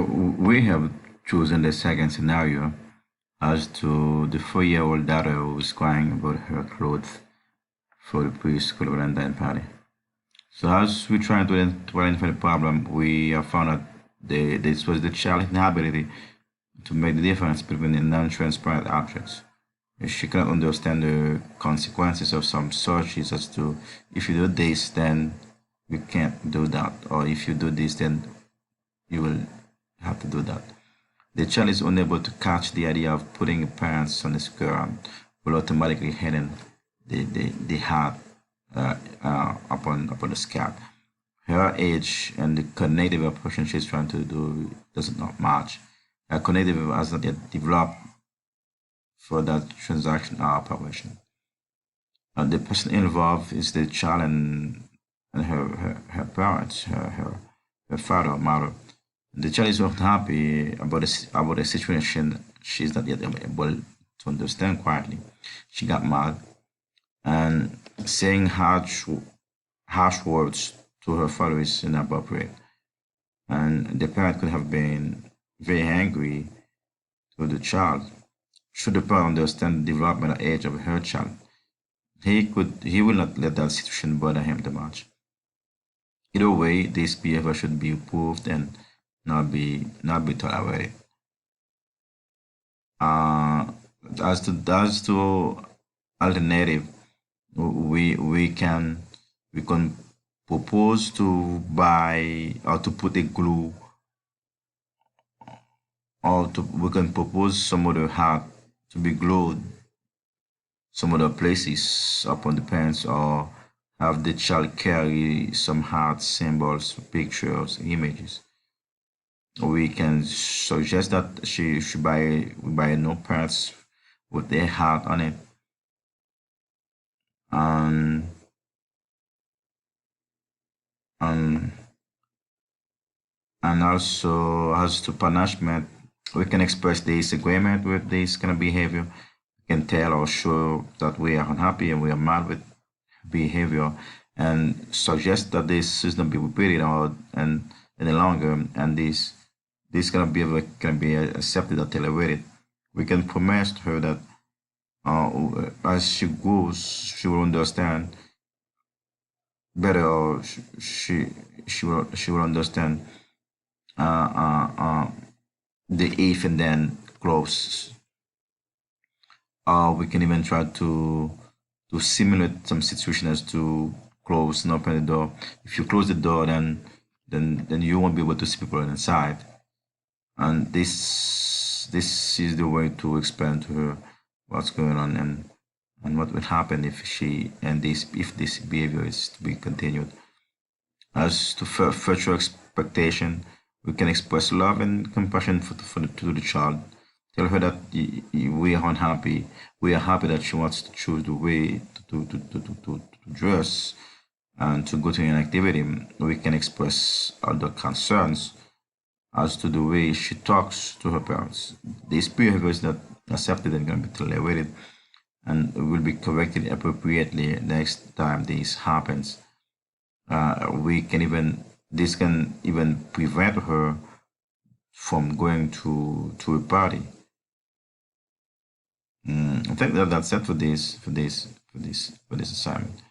We have chosen the second scenario as to the 4-year-old daughter who was crying about her clothes for the preschool Valentine party. So as we try to identify the problem, we have found out this was the child's inability to make the difference between the non-transparent objects. She cannot understand the consequences of some searches as to if you do this, then you can't do that, or if you do this, then you will have to do that. The child is unable to catch the idea of putting pants on the skirt will automatically hidden the hat upon the skirt. Her age and the cognitive operation she's trying to do does not match. Her cognitive has not yet developed for that transaction operation. The person involved is the child and her parents, her father or mother. The child is not happy about the situation she's not yet able to understand quietly. She got mad and saying harsh words to her father is inappropriate. And the parent could have been very angry with the child. Should the parent understand the developmental age of her child, he will not let that situation bother him too much. Either way, this behavior should be approved and not be tolerated. Uh, as to alternative, we can propose to buy or to put a glue, or we can propose some other hat to be glued some other places upon the pants, or have the child carry some heart symbols, pictures, images. We can suggest that she should buy no pants with their heart on it, and and and also as to punishment, we can express disagreement with this kind of behavior. We can tell or show that we are unhappy and we are mad with behavior, and suggest that this is not be repeated or and any longer, and this kind of behavior can be accepted or tolerated. We can promise to her that as she goes, she will understand better, or she will understand uh, uh, uh, the if and then clause. We can even try to simulate some situation as to close and open the door. If you close the door, then you won't be able to see people inside. And this is the way to explain to her what's going on, and what will happen if she and this if this behavior is to be continued. As to future expectation, we can express love and compassion to the child. Tell her that we are unhappy. We are happy that she wants to choose the way to dress and to go to an activity. We can express other concerns as to the way she talks to her parents. This behavior is not accepted and going to be tolerated, and will be corrected appropriately next time this happens. We can even this can even prevent her from going to a party. I think that's it for this assignment.